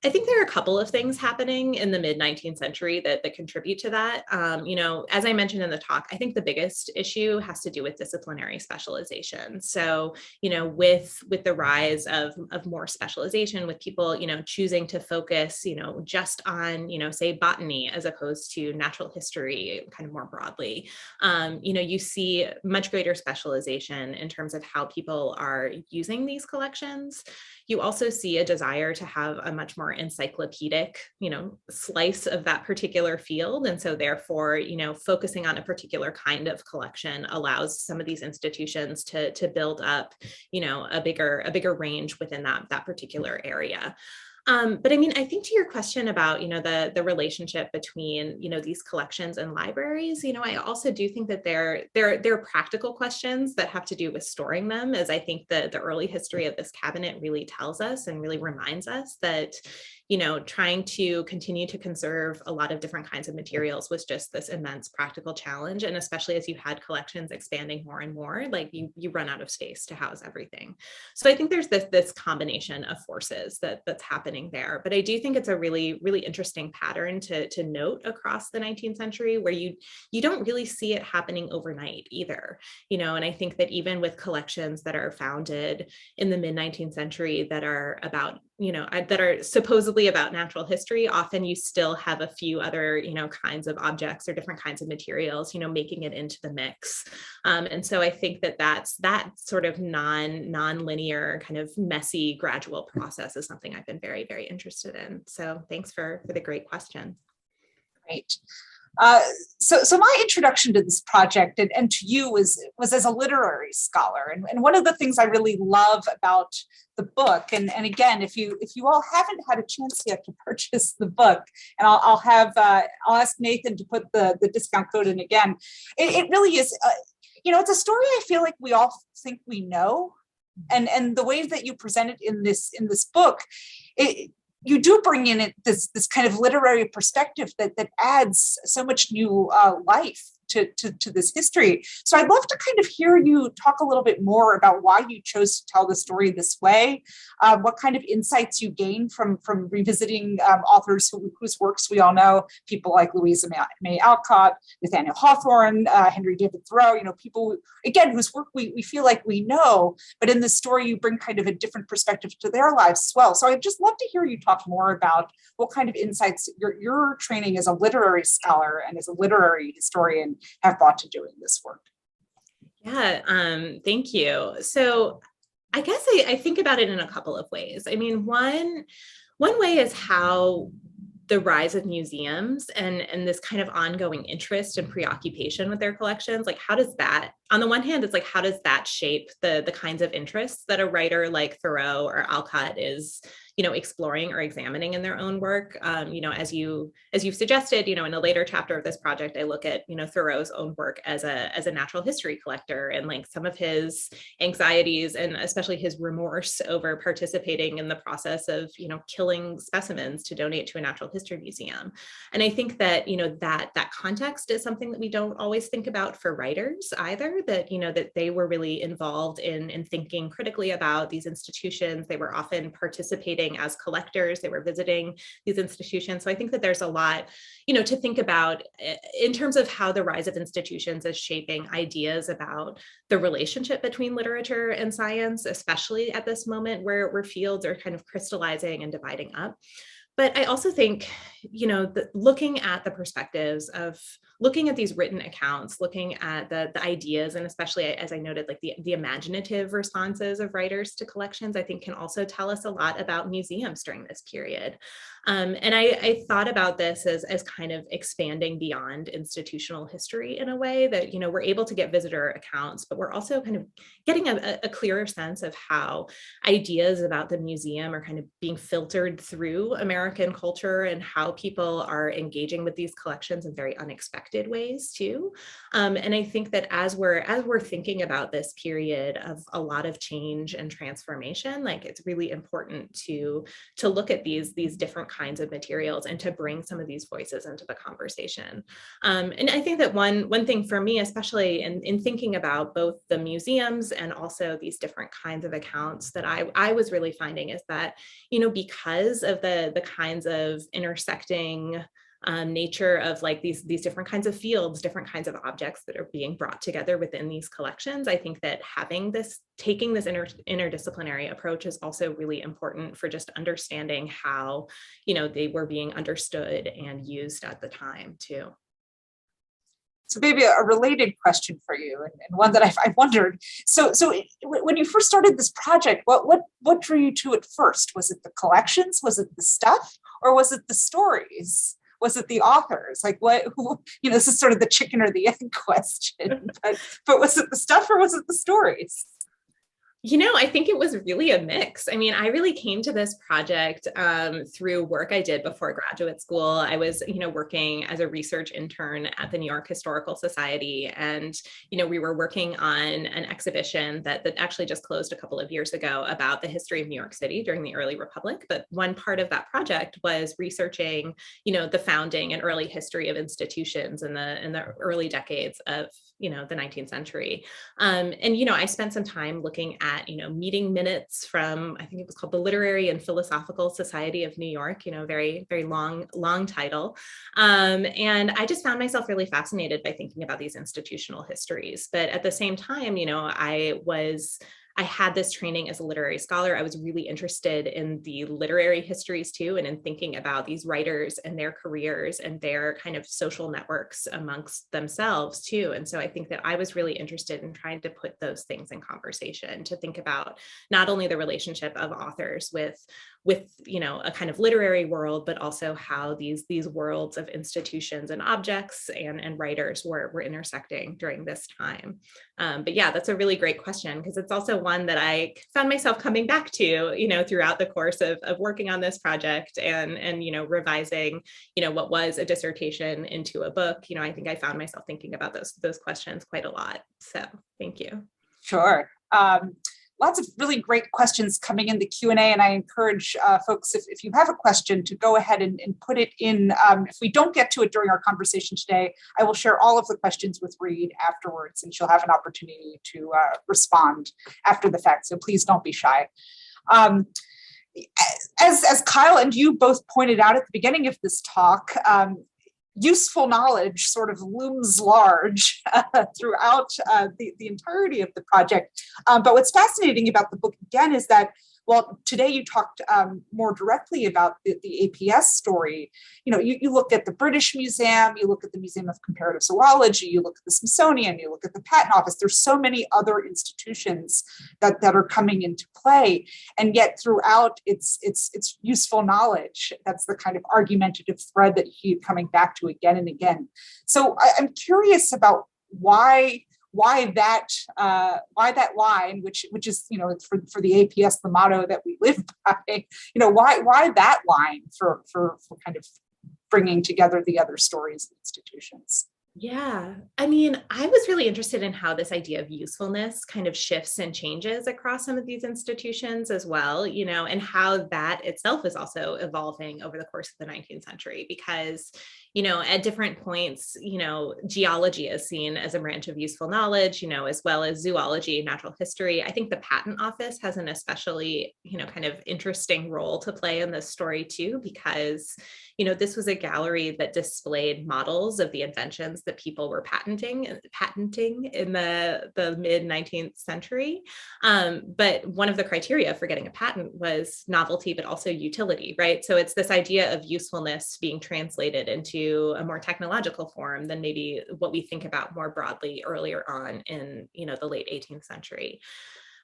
I think there are a couple of things happening in the mid-19th century that contribute to that. As I mentioned in the talk, I think the biggest issue has to do with disciplinary specialization. So, with the rise of more specialization, with people, choosing to focus, just on, say, botany as opposed to natural history kind of more broadly, you see much greater specialization in terms of how people are using these collections. You also see a desire to have a much more encyclopedic, slice of that particular field. And so therefore, focusing on a particular kind of collection allows some of these institutions to build up, a bigger range within that particular area. But I mean, I think to your question about, the relationship between, these collections and libraries, I also do think that there are practical questions that have to do with storing them, as I think that the early history of this cabinet really tells us and really reminds us that, trying to continue to conserve a lot of different kinds of materials was just this immense practical challenge. And especially as you had collections expanding more and more, like you run out of space to house everything. So I think there's this combination of forces that's happening there. But I do think it's a really, really interesting pattern to note across the 19th century, where you don't really see it happening overnight either. And I think that even with collections that are founded in the mid-19th century that are about, that are supposedly about natural history, often you still have a few other, kinds of objects or different kinds of materials, making it into the mix. And so I think that sort of non-linear kind of messy gradual process is something I've been very, very interested in. So thanks for the great question. Great. So my introduction to this project and to you was as a literary scholar. And one of the things I really love about the book, and again, if you all haven't had a chance yet to purchase the book, and I'll ask Nathan to put the discount code in again, it really is, it's a story I feel like we all think we know. And the way that you present it in this book, you do bring in this kind of literary perspective that adds so much new life to this history. So I'd love to kind of hear you talk a little bit more about why you chose to tell the story this way, what kind of insights you gained from revisiting authors whose works we all know, people like Louisa May Alcott, Nathaniel Hawthorne, Henry David Thoreau, people, again, whose work we feel like we know, but in this story you bring kind of a different perspective to their lives as well. So I'd just love to hear you talk more about what kind of insights your training as a literary scholar and as a literary historian have brought to doing this work. Yeah, thank you. So I guess I think about it in a couple of ways. I mean, one way is how the rise of museums and this kind of ongoing interest and preoccupation with their collections, like how does that, on the one hand, it's like, how does that shape the kinds of interests that a writer like Thoreau or Alcott is, exploring or examining in their own work? As you've suggested, in a later chapter of this project, I look at, Thoreau's own work as a natural history collector, and like some of his anxieties and especially his remorse over participating in the process of, killing specimens to donate to a natural history museum. And I think that, that context is something that we don't always think about for writers either, that, that they were really involved in thinking critically about these institutions. They were often participating as collectors, they were visiting these institutions. So I think that there's a lot, to think about in terms of how the rise of institutions is shaping ideas about the relationship between literature and science, especially at this moment where fields are kind of crystallizing and dividing up. But I also think, looking at the perspectives of looking at these written accounts, looking at the ideas, and especially, as I noted, like the imaginative responses of writers to collections, I think can also tell us a lot about museums during this period. And I thought about this as kind of expanding beyond institutional history in a way that, we're able to get visitor accounts, but we're also kind of getting a clearer sense of how ideas about the museum are kind of being filtered through American culture and how people are engaging with these collections in very unexpected ways too. And I think that as we're thinking about this period of a lot of change and transformation, like it's really important to look at these different kinds of materials and to bring some of these voices into the conversation. And I think that one thing for me, especially in thinking about both the museums and also these different kinds of accounts that I was really finding is that, because of the kinds of intersecting nature of like these different kinds of fields, different kinds of objects that are being brought together within these collections, I think that taking this interdisciplinary approach is also really important for just understanding how, they were being understood and used at the time too. So maybe a related question for you, and one that I've wondered. So when you first started this project, what drew you to it first? Was it the collections? Was it the stuff? Or was it the stories? Was it the authors? Like this is sort of the chicken or the egg question, but was it the stuff or was it the stories? I think it was really a mix. I mean, I really came to this project through work I did before graduate school. I was, working as a research intern at the New York Historical Society. And, we were working on an exhibition that actually just closed a couple of years ago about the history of New York City during the early Republic. But one part of that project was researching, the founding and early history of institutions in the early decades of, the 19th century. And, I spent some time looking at, meeting minutes from, I think it was called the Literary and Philosophical Society of New York, very, very long title. And I just found myself really fascinated by thinking about these institutional histories. But at the same time, I had this training as a literary scholar. I was really interested in the literary histories too, and in thinking about these writers and their careers and their kind of social networks amongst themselves too. And so I think that I was really interested in trying to put those things in conversation, to think about not only the relationship of authors with a kind of literary world, but also how these worlds of institutions and objects and writers were intersecting during this time. But yeah, that's a really great question, because it's also one that I found myself coming back to, throughout the course of working on this project and revising, what was a dissertation into a book. I think I found myself thinking about those questions quite a lot. So thank you. Sure. Lots of really great questions coming in the Q&A, and I encourage folks, if you have a question, to go ahead and put it in. If we don't get to it during our conversation today, I will share all of the questions with Reed afterwards, and she'll have an opportunity to respond after the fact, so please don't be shy. As Kyle and you both pointed out at the beginning of this talk, useful knowledge sort of looms large throughout the entirety of the project. But what's fascinating about the book, again, is that, well, today you talked more directly about the APS story. You look at the British Museum, you look at the Museum of Comparative Zoology, you look at the Smithsonian, you look at the Patent Office. There's so many other institutions that are coming into play. And yet throughout it's useful knowledge. That's the kind of argumentative thread that you keep coming back to again and again. So I'm curious about why that line, which is for the APS, the motto that we live by, why that line for kind of bringing together the other stories and institutions? Yeah, I mean, I was really interested in how this idea of usefulness kind of shifts and changes across some of these institutions as well, and how that itself is also evolving over the course of the 19th century, because at different points, geology is seen as a branch of useful knowledge, as well as zoology, natural history. I think the Patent Office has an especially, kind of interesting role to play in this story too, because, this was a gallery that displayed models of the inventions that people were patenting in the mid 19th century. But one of the criteria for getting a patent was novelty, but also utility, right? So it's this idea of usefulness being translated into a more technological form than maybe what we think about more broadly earlier on in, the late 18th century.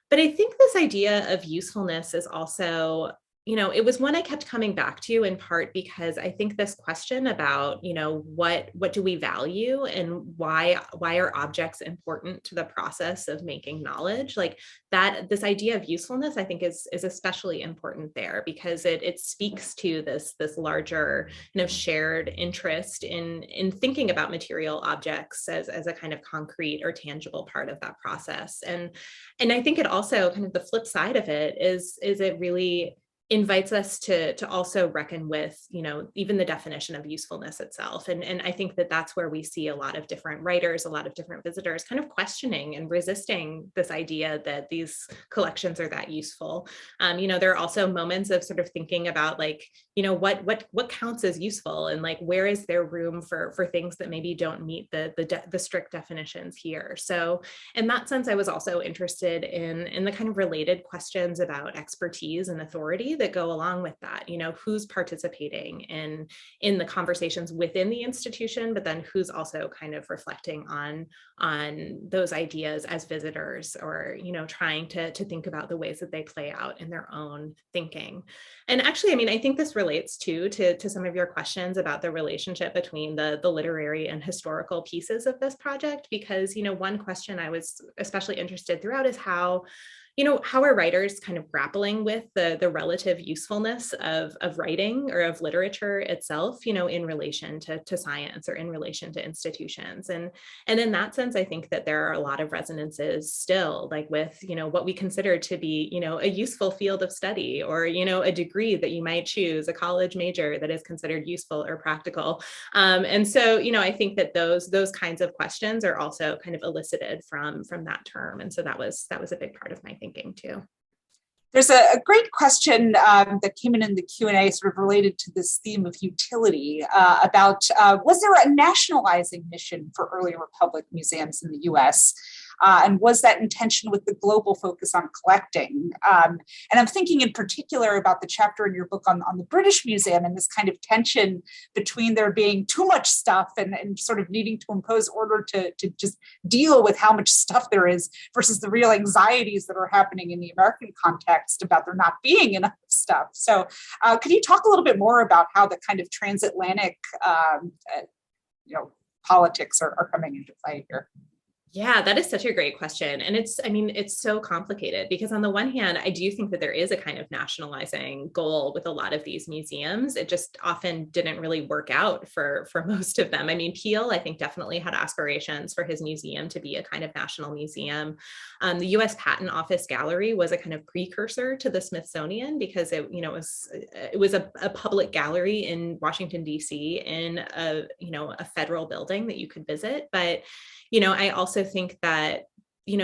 But I think this idea of usefulness is also, it was one I kept coming back to, in part because I think this question about, what do we value and why are objects important to the process of making knowledge, like that, this idea of usefulness, I think is especially important there, because it speaks to this larger, shared interest in thinking about material objects as a kind of concrete or tangible part of that process. And I think it also, kind of the flip side of it is it really invites us to also reckon with, even the definition of usefulness itself. And I think that that's where we see a lot of different writers, a lot of different visitors kind of questioning and resisting this idea that these collections are that useful. There are also moments of sort of thinking about what counts as useful, and where is there room for things that maybe don't meet the strict definitions here. So in that sense, I was also interested in the kind of related questions about expertise and authority that go along with that. Who's participating in the conversations within the institution, but then who's also kind of reflecting on those ideas as visitors, or trying to think about the ways that they play out in their own thinking. And actually, I think this relates to some of your questions about the relationship between the literary and historical pieces of this project, because one question I was especially interested throughout is how how are writers kind of grappling with the relative usefulness of writing or of literature itself, in relation to science or in relation to institutions. And in that sense, I think that there are a lot of resonances still, like with, what we consider to be, a useful field of study, or, a degree that you might choose, a college major that is considered useful or practical. And so, I think that those kinds of questions are also kind of elicited from that term. And so that was a big part of my thinking too. There's a great question that came in the Q&A sort of related to this theme of utility about was there a nationalizing mission for early Republic museums in the US? And was that intention with the global focus on collecting? And I'm thinking in particular about the chapter in your book on the British Museum and this kind of tension between there being too much stuff and sort of needing to impose order to just deal with how much stuff there is versus the real anxieties that are happening in the American context about there not being enough stuff. So could you talk a little bit more about how the kind of transatlantic politics are coming into play here? Yeah, that is such a great question. And it's so complicated because on the one hand, I do think that there is a kind of nationalizing goal with a lot of these museums. It just often didn't really work out for most of them. I mean, Peel, I think, definitely had aspirations for his museum to be a kind of national museum. The US Patent Office Gallery was a kind of precursor to the Smithsonian because it was a public gallery in Washington, D.C. in a federal building that you could visit. But I also think that,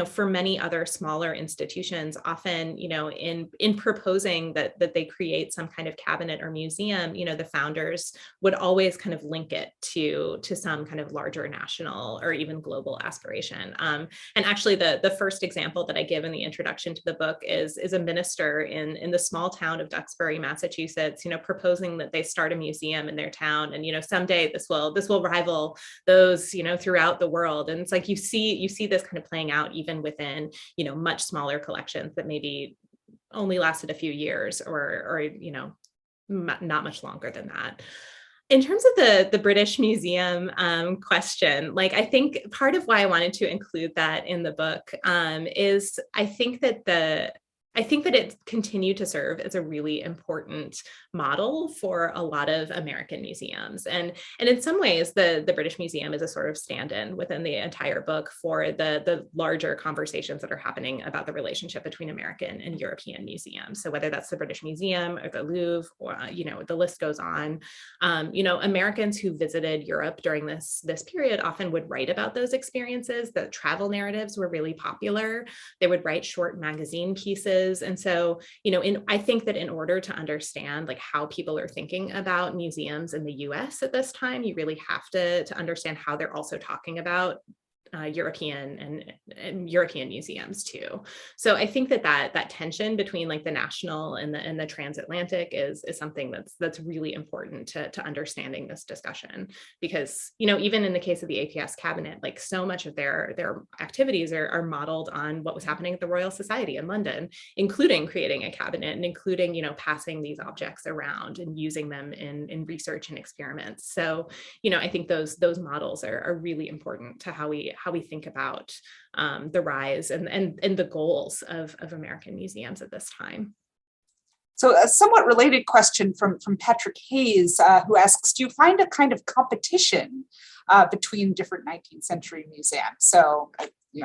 for many other smaller institutions, often, in proposing that they create some kind of cabinet or museum, the founders would always kind of link it to some kind of larger national or even global aspiration. And actually, the first example that I give in the introduction to the book is a minister in the small town of Duxbury, Massachusetts, proposing that they start a museum in their town, and someday this will rival those, throughout the world. And it's like you see this kind of playing out even within, much smaller collections that maybe only lasted a few years or not much longer than that. In terms of the British Museum question, I think part of why I wanted to include that in the book is I think that it continued to serve as a really important model for a lot of American museums. And in some ways, the British Museum is a sort of stand-in within the entire book for the larger conversations that are happening about the relationship between American and European museums. So whether that's the British Museum or the Louvre, or, the list goes on. Americans who visited Europe during this period often would write about those experiences. The travel narratives were really popular. They would write short magazine pieces. And so, I think that in order to understand how people are thinking about museums in the US at this time, you really have to understand how they're also talking about European and European museums too. So I think that tension between the national and the transatlantic is something that's really important to understanding this discussion, because even in the case of the APS cabinet, so much of their activities are modeled on what was happening at the Royal Society in London, including creating a cabinet and including passing these objects around and using them in research and experiments. So I think those models are really important to how we think about the rise and the goals of American museums at this time. So a somewhat related question from Patrick Hayes, who asks, do you find a kind of competition between different 19th century museums? So,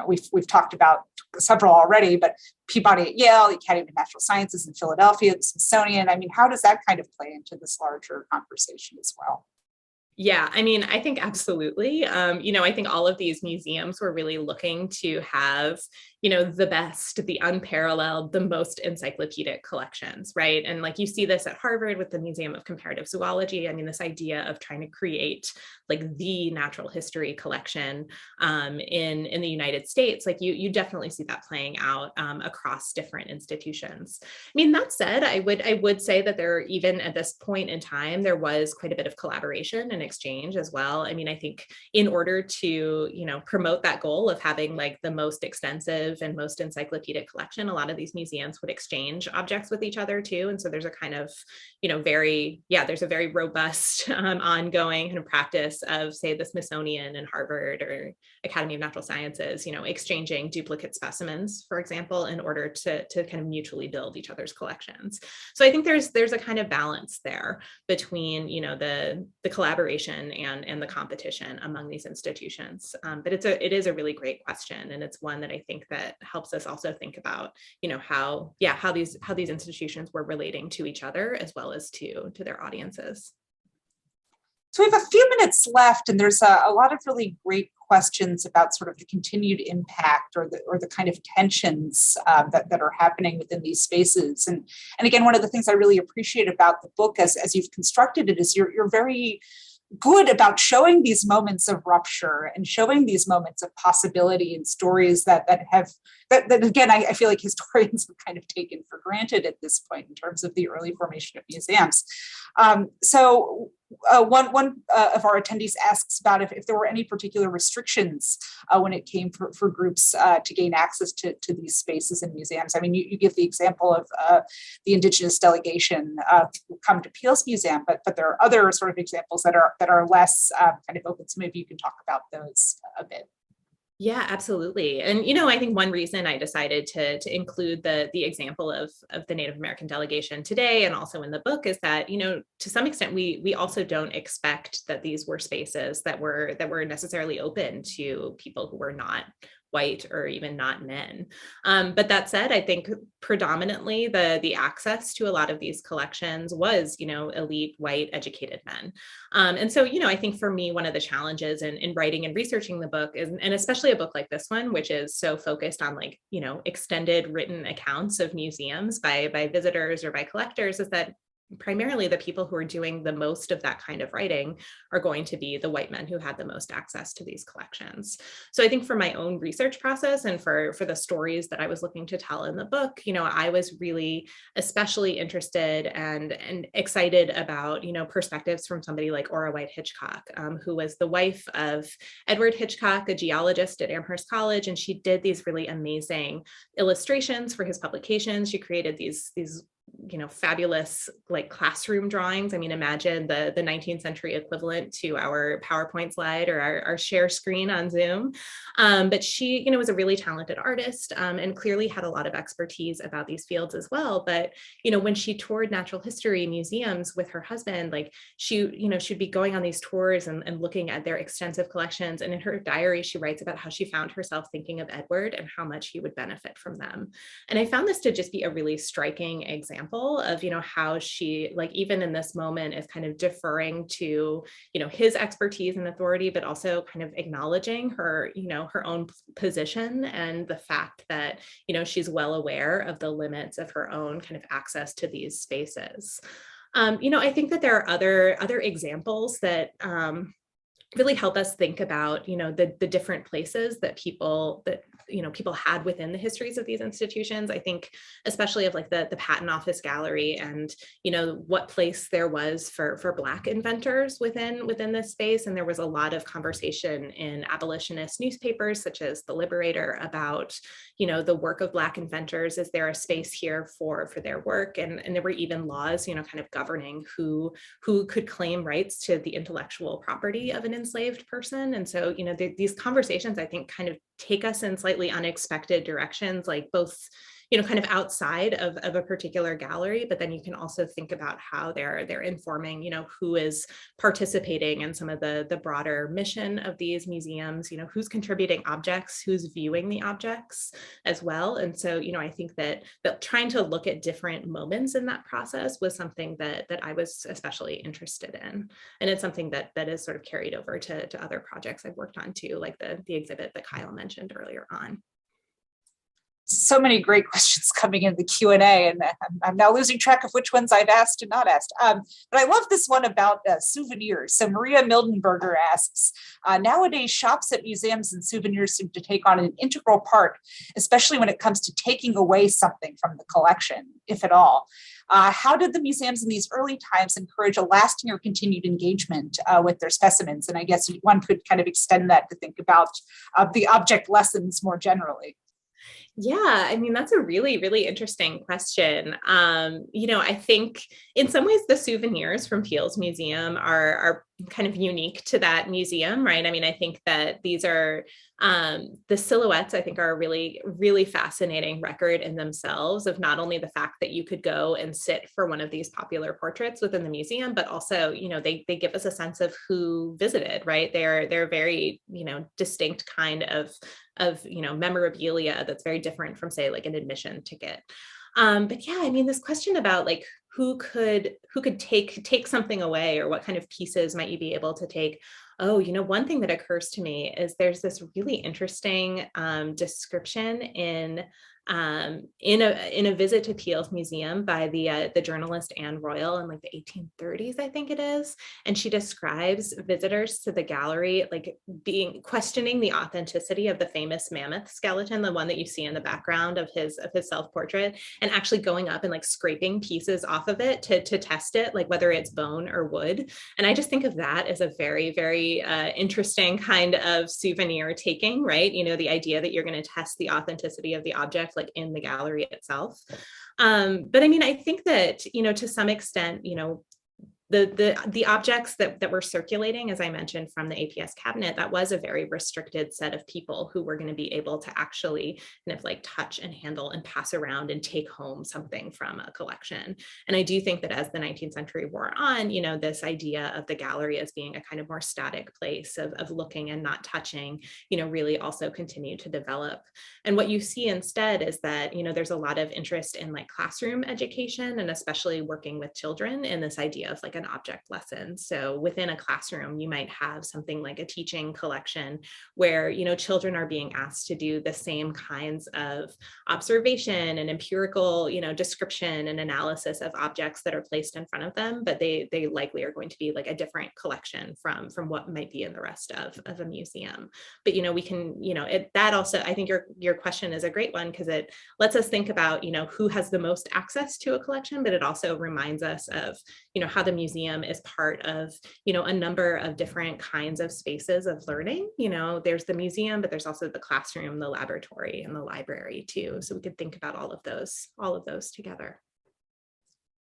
we've talked about several already, but Peabody at Yale, the Academy of Natural Sciences in Philadelphia, the Smithsonian. I mean, how does that kind of play into this larger conversation as well? Yeah, I think absolutely. I think all of these museums were really looking to have, the best, the unparalleled, the most encyclopedic collections, right? And you see this at Harvard with the Museum of Comparative Zoology. This idea of trying to create the natural history collection in the United States, you definitely see that playing out across different institutions. That said, I would say that there, even at this point in time, there was quite a bit of collaboration and exchange as well. I think in order to, promote that goal of having the most extensive massive and most encyclopedic collection, a lot of these museums would exchange objects with each other too. And so there's a kind of, there's a very robust ongoing kind of practice of, say, the Smithsonian and Harvard or Academy of Natural Sciences, exchanging duplicate specimens, for example, in order to kind of mutually build each other's collections. So I think there's a kind of balance there between, the collaboration and the competition among these institutions. But it is a really great question, and it's one that I think that helps us also think about, how these institutions were relating to each other as well as to their audiences. So we have a few minutes left, and there's a lot of really great questions about sort of the continued impact or the kind of tensions that are happening within these spaces. And again, one of the things I really appreciate about the book as you've constructed it is you're very good about showing these moments of rupture and showing these moments of possibility and stories that again, I feel like historians have kind of taken for granted at this point in terms of the early formation of museums. So one of our attendees asks about if there were any particular restrictions when it came for groups to gain access to these spaces in museums. I mean, you give the example of the Indigenous delegation come to Peale's Museum, but there are other sort of examples that are less kind of open. So maybe you can talk about those a bit. Yeah, absolutely. And, I think one reason I decided to include the example of the Native American delegation today and also in the book is that, to some extent, we also don't expect that these were spaces that were necessarily open to people who were not white or even not men. But that said, I think predominantly the access to a lot of these collections was, elite, white, educated men. And so, I think for me, one of the challenges in writing and researching the book is, and especially a book like this one, which is so focused on extended written accounts of museums by visitors or by collectors, is that primarily the people who are doing the most of that kind of writing are going to be the white men who had the most access to these collections. So I think for my own research process and for the stories that I was looking to tell in the book, I was really especially interested and excited about, perspectives from somebody like Ora White Hitchcock, who was the wife of Edward Hitchcock, a geologist at Amherst College. And she did these really amazing illustrations for his publications. She created these fabulous classroom drawings. I mean, imagine the 19th century equivalent to our PowerPoint slide or our share screen on Zoom. But she, was a really talented artist and clearly had a lot of expertise about these fields as well. But, when she toured natural history museums with her husband, she'd be going on these tours and looking at their extensive collections. And in her diary, she writes about how she found herself thinking of Edward and how much he would benefit from them. And I found this to just be a really striking example of, how she, even in this moment, is kind of deferring to, his expertise and authority, but also kind of acknowledging her, her own position and the fact that, she's well aware of the limits of her own kind of access to these spaces. I think that there are other examples that really help us think about, the different places that people had within the histories of these institutions. I think especially of the Patent Office Gallery and, what place there was for Black inventors within this space. And there was a lot of conversation in abolitionist newspapers, such as The Liberator, about, the work of Black inventors. Is there a space here for their work? And there were even laws, kind of governing who could claim rights to the intellectual property of an enslaved person. And so, these conversations, I think, kind of take us in slightly unexpected directions, both, kind of outside of a particular gallery, but then you can also think about how they're informing, who is participating in some of the broader mission of these museums, who's contributing objects, who's viewing the objects as well. And so, I think that trying to look at different moments in that process was something that I was especially interested in. And it's something that is sort of carried over to other projects I've worked on too, like the exhibit that Kyle mentioned earlier on. So many great questions coming in the Q&A, and I'm now losing track of which ones I've asked and not asked. But I love this one about souvenirs. So Maria Mildenberger asks, nowadays shops at museums and souvenirs seem to take on an integral part, especially when it comes to taking away something from the collection, if at all. How did the museums in these early times encourage a lasting or continued engagement with their specimens? And I guess one could kind of extend that to think about the object lessons more generally. Yeah, I mean, that's a really, really interesting question. I think in some ways the souvenirs from Peale's museum are kind of unique to that museum, right? I mean, I think that these are the silhouettes, I think, are a really, really fascinating record in themselves of not only the fact that you could go and sit for one of these popular portraits within the museum, but also, they give us a sense of who visited, right? They're very, distinct kind of memorabilia that's very different from, say, like an admission ticket. But yeah, I mean, this question about like who could take something away, or what kind of pieces might you be able to take? Oh, one thing that occurs to me is there's this really interesting description in a visit to Peale's museum by the journalist Anne Royal in like the 1830s, I think it is. And she describes visitors to the gallery like questioning the authenticity of the famous mammoth skeleton, the one that you see in the background of his self-portrait, and actually going up and like scraping pieces off of it to test it, like whether it's bone or wood. And I just think of that as a very, very interesting kind of souvenir taking, right? The idea that you're going to test the authenticity of the object like in the gallery itself. But I mean, I think that, to some extent, the objects that were circulating, as I mentioned, from the APS cabinet, that was a very restricted set of people who were going to be able to actually kind of like touch and handle and pass around and take home something from a collection. And I do think that as the 19th century wore on, this idea of the gallery as being a kind of more static place of looking and not touching, really also continued to develop. And what you see instead is that, there's a lot of interest in like classroom education, and especially working with children in this idea of like an object lesson. So within a classroom, you might have something like a teaching collection where, children are being asked to do the same kinds of observation and empirical, description and analysis of objects that are placed in front of them, but they likely are going to be like a different collection from what might be in the rest of a museum. But, we can, that also, I think your question is a great one, because it lets us think about, who has the most access to a collection, but it also reminds us of, how the museum is part of, a number of different kinds of spaces of learning. There's the museum, but there's also the classroom, the laboratory, and the library too. So we could think about all of those together.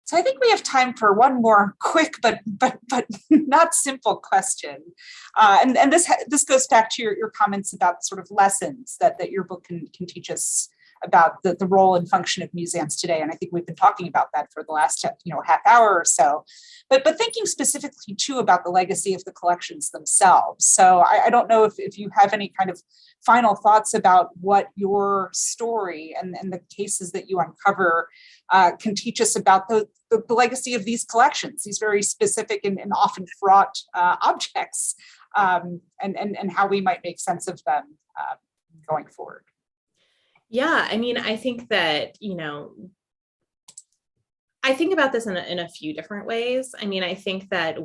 So I think we have time for one more quick but not simple question, and this goes back to your comments about sort of lessons that your book can teach us about the role and function of museums today. And I think we've been talking about that for the last half hour or so. But thinking specifically too about the legacy of the collections themselves. So I don't know if you have any kind of final thoughts about what your story and the cases that you uncover can teach us about the legacy of these collections, these very specific and often fraught objects, and how we might make sense of them going forward. Yeah, I mean, I think that, I think about this in a few different ways. I mean, I think that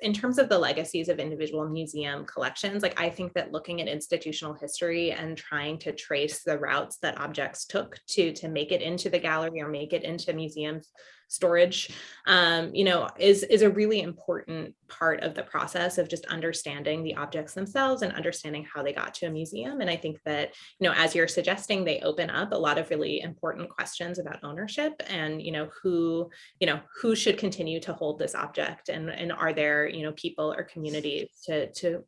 in terms of the legacies of individual museum collections, like I think that looking at institutional history and trying to trace the routes that objects took to make it into the gallery or make it into museum storage, is a really important part of the process of just understanding the objects themselves and understanding how they got to a museum. And I think that, as you're suggesting, they open up a lot of really important questions about ownership and, who should continue to hold this object, and are there, people or communities to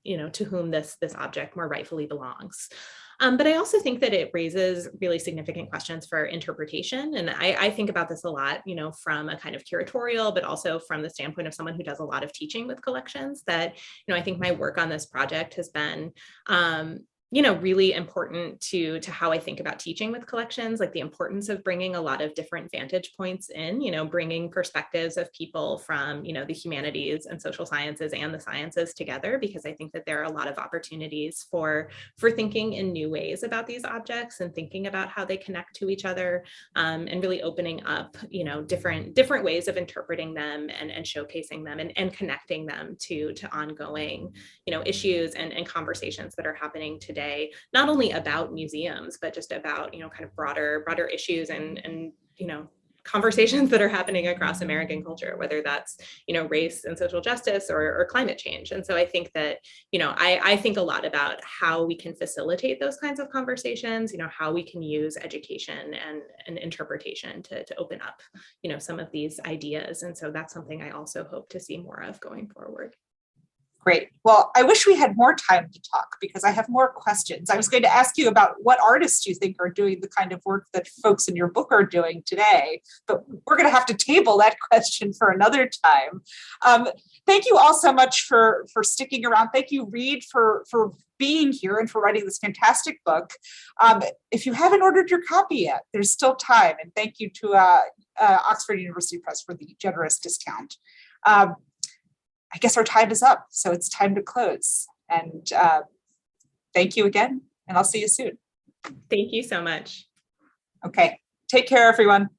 whom this object more rightfully belongs. But I also think that it raises really significant questions for interpretation. And I think about this a lot, from a kind of curatorial, but also from the standpoint of someone who does a lot of teaching with collections, that, I think my work on this project has been, really important to how I think about teaching with collections, like the importance of bringing a lot of different vantage points in, bringing perspectives of people from, the humanities and social sciences and the sciences together, because I think that there are a lot of opportunities for thinking in new ways about these objects and thinking about how they connect to each other, and really opening up, different ways of interpreting them and showcasing them and connecting them to ongoing, issues and conversations that are happening today, not only about museums, but just about, kind of broader issues and conversations that are happening across American culture, whether that's, race and social justice or climate change. And so I think that, I think a lot about how we can facilitate those kinds of conversations, how we can use education and interpretation to open up, some of these ideas. And so that's something I also hope to see more of going forward. Great. Well, I wish we had more time to talk because I have more questions. I was going to ask you about what artists you think are doing the kind of work that folks in your book are doing today, but we're going to have to table that question for another time. Thank you all so much for sticking around. Thank you, Reed, for being here and for writing this fantastic book. If you haven't ordered your copy yet, there's still time. And thank you to Oxford University Press for the generous discount. I guess our time is up, so it's time to close. And thank you again, and I'll see you soon. Thank you so much. Okay, take care, everyone.